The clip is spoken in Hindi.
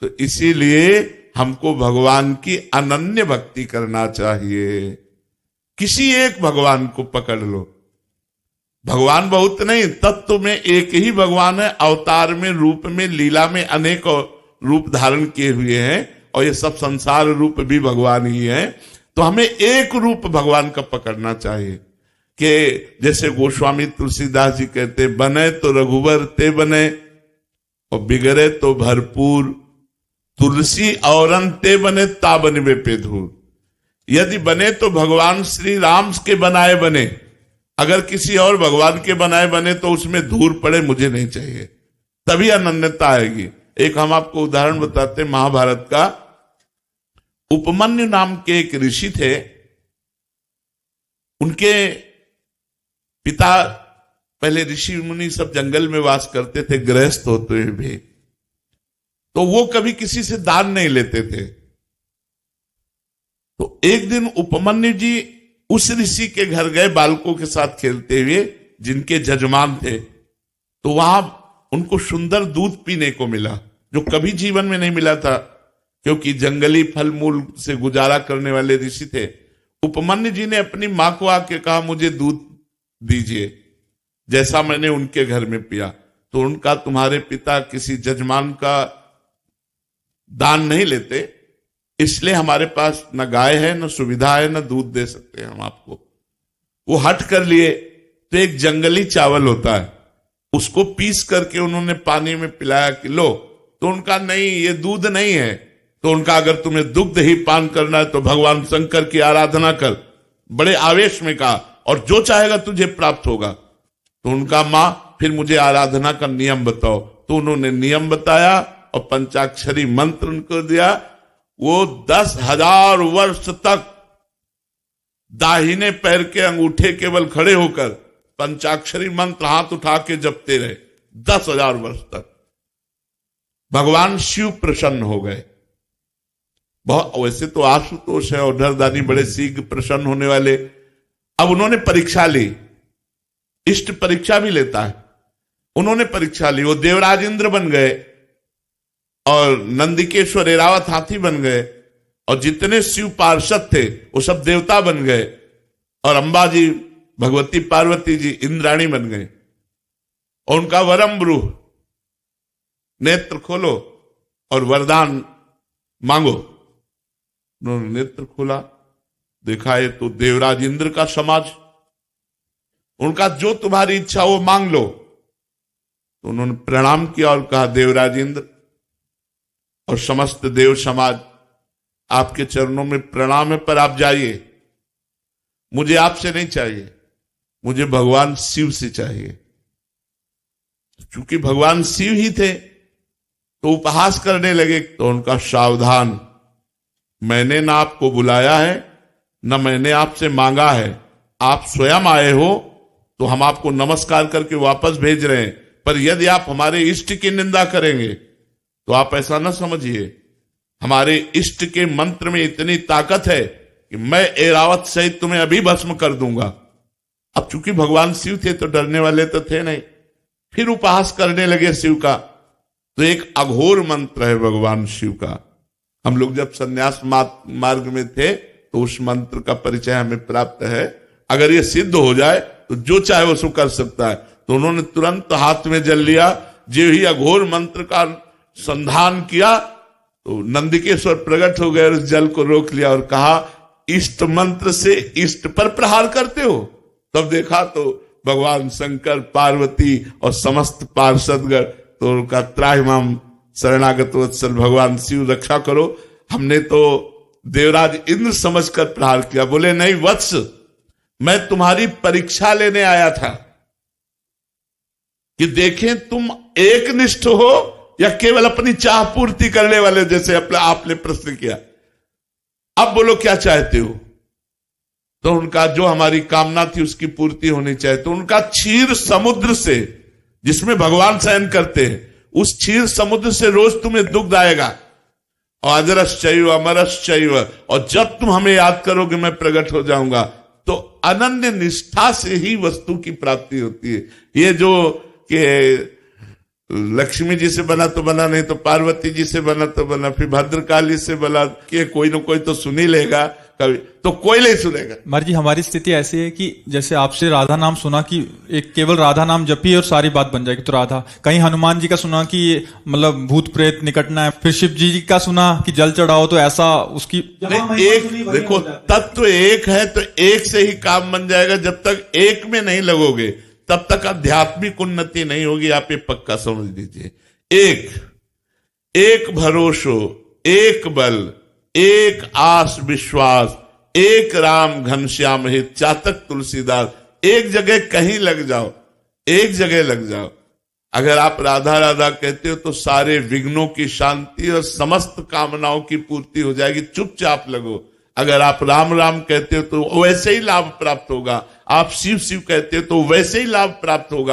तो इसीलिए हमको भगवान की अनन्य भक्ति करना चाहिए। किसी एक भगवान को पकड़ लो, भगवान बहुत नहीं, तत्व में एक ही भगवान है, अवतार में, रूप में, लीला में अनेक रूप धारण किए हुए हैं, और ये सब संसार रूप भी भगवान ही है। तो हमें एक रूप भगवान का पकड़ना चाहिए कि जैसे गोस्वामी तुलसीदास जी कहते, बने तो रघुवर ते बने और बिगड़े तो भरपूर, तुलसी औरन ते बने ता बनवे पे धूर। यदि बने तो भगवान श्री राम के बनाए बने, अगर किसी और भगवान के बनाए बने तो उसमें धूर पड़े, मुझे नहीं चाहिए, तभी अनन्यता आएगी। एक हम आपको उदाहरण बताते, महाभारत का उपमन्यु नाम के एक ऋषि थे, उनके पिता, पहले ऋषि मुनि सब जंगल में वास करते थे गृहस्थ होते हुए भी, तो वो कभी किसी से दान नहीं लेते थे। तो एक दिन उपमन्यु जी उस ऋषि के घर गए बालकों के साथ खेलते हुए, जिनके जजमान थे, तो वहां उनको सुंदर दूध पीने को मिला, जो कभी जीवन में नहीं मिला था, क्योंकि जंगली फल मूल से गुजारा करने वाले ऋषि थे। उपमन्यु जी ने अपनी मां को आके कहा, मुझे दूध दीजिए जैसा मैंने उनके घर में पिया। तो उनका, तुम्हारे पिता किसी जजमान का दान नहीं लेते, इसलिए हमारे पास न गाय है, न सुविधा है, न दूध दे सकते हम आपको। वो हट कर लिए। तो एक जंगली चावल होता है, उसको पीस करके उन्होंने पानी में पिलाया कि लो। तो उनका, नहीं ये दूध नहीं है। तो उनका, अगर तुम्हें दुग्ध ही पान करना है तो भगवान शंकर की आराधना कर, बड़े आवेश में कहा, और जो चाहेगा तुझे प्राप्त होगा। तो उनका, मां फिर मुझे आराधना का नियम बताओ। तो उन्होंने नियम बताया और पंचाक्षरी मंत्र उनको दिया। वो 10,000 वर्ष तक दाहिने पैर के अंगूठे केवल खड़े होकर पंचाक्षरी मंत्र हाथ उठा के जपते रहे 10,000 वर्ष तक। भगवान शिव प्रसन्न हो गए। बहुत, वैसे तो आशुतोष है और डरदानी बड़े शीघ्र प्रसन्न होने वाले। अब उन्होंने परीक्षा ली, इष्ट परीक्षा भी लेता है, उन्होंने परीक्षा ली। वो देवराज इंद्र बन गए और नंदिकेश्वर एरावत हाथी बन गए, और जितने शिव पार्षद थे वो सब देवता बन गए, और अंबा जी, भगवती पार्वती जी इंद्राणी बन गए। और उनका वरम ब्रूह, नेत्र खोलो और वरदान मांगो। उन्होंने नेत्र खोला, देखा ये तो देवराज इंद्र का समाज, उनका जो तुम्हारी इच्छा वो मांग लो। तो उन्होंने प्रणाम किया और कहा, देवराज इंद्र और समस्त देव समाज, आपके चरणों में प्रणाम है, पर आप जाइए, मुझे आपसे नहीं चाहिए, मुझे भगवान शिव से चाहिए। चूंकि भगवान शिव ही थे तो उपहास करने लगे। तो उनका, सावधान, मैंने ना आपको बुलाया है, न मैंने आपसे मांगा है, आप स्वयं आए हो तो हम आपको नमस्कार करके वापस भेज रहे हैं। पर यदि आप हमारे इष्ट की निंदा करेंगे तो आप ऐसा न समझिए, हमारे इष्ट के मंत्र में इतनी ताकत है कि मैं एरावत सहित तुम्हें अभी भस्म कर दूंगा। अब चूंकि भगवान शिव थे तो डरने वाले तो थे नहीं, फिर उपहास करने लगे शिव का। तो एक अघोर मंत्र है भगवान शिव का। हम लोग जब संन्यास मार्ग में थे तो उस मंत्र का परिचय हमें प्राप्त है। अगर ये सिद्ध हो जाए तो जो चाहे वो सो कर सकता है। तो उन्होंने तुरंत हाथ में जल लिया। जो ही अघोर मंत्र का संधान किया तो नंदिकेश्वर प्रकट हो गए और उस जल को रोक लिया और कहा, इष्ट मंत्र से इष्ट पर प्रहार करते हो। तब देखा तो भगवान शंकर, पार्वती और समस्त पार्षदगण तो उनका, त्राहिमाम शरणागत वत्सल भगवान शिव रक्षा करो। हमने तो देवराज इंद्र समझकर प्रहार किया। बोले, नहीं वत्स, मैं तुम्हारी परीक्षा लेने आया था कि देखें तुम एकनिष्ठ हो या केवल अपनी चाह पूर्ति करने वाले, जैसे आपने प्रश्न किया। अब बोलो क्या चाहते हो। तो उनका, जो हमारी कामना थी उसकी पूर्ति होनी चाहिए। तो उनका, क्षीर समुद्र से, जिसमें भगवान शयन करते हैं, उस क्षीर समुद्र से रोज तुम्हें दुग्ध आएगा, और अजरश्चैव अमरश्चैव, और जब तुम हमें याद करोगे मैं प्रकट हो जाऊंगा। तो अनन्य निष्ठा से ही वस्तु की प्राप्ति होती है। ये जो कि लक्ष्मी जी से बना तो बना, नहीं तो पार्वती जी से बना तो बना, फिर भद्रकाली से बना कि कोई ना कोई तो सुन ही लेगा, कभी तो कोई नहीं सुनेगा। महाराज जी हमारी स्थिति ऐसी है कि जैसे आपसे राधा नाम सुना कि एक केवल राधा नाम जपिए और सारी बात बन जाएगी, तो राधा। कहीं हनुमान जी का सुना कि मतलब भूत प्रेत निकटना है, फिर शिव जी का सुना कि जल चढ़ाओ तो ऐसा उसकी एक देखो तत्व एक है तो एक से ही काम बन जाएगा। जब तक एक में नहीं लगोगे तब तक आध्यात्मिक उन्नति नहीं होगी। आप ये पक्का समझ लीजिए। एक भरोसो, एक बल, एक आस विश्वास, एक राम घनश्याम हित, चातक तुलसीदास। एक जगह कहीं लग जाओ, एक जगह लग जाओ। अगर आप राधा राधा कहते हो तो सारे विघ्नों की शांति और समस्त कामनाओं की पूर्ति हो जाएगी। चुपचाप लगो। अगर आप राम राम कहते हो तो वैसे ही लाभ प्राप्त होगा। आप शिव शिव कहते हो तो वैसे ही लाभ प्राप्त होगा।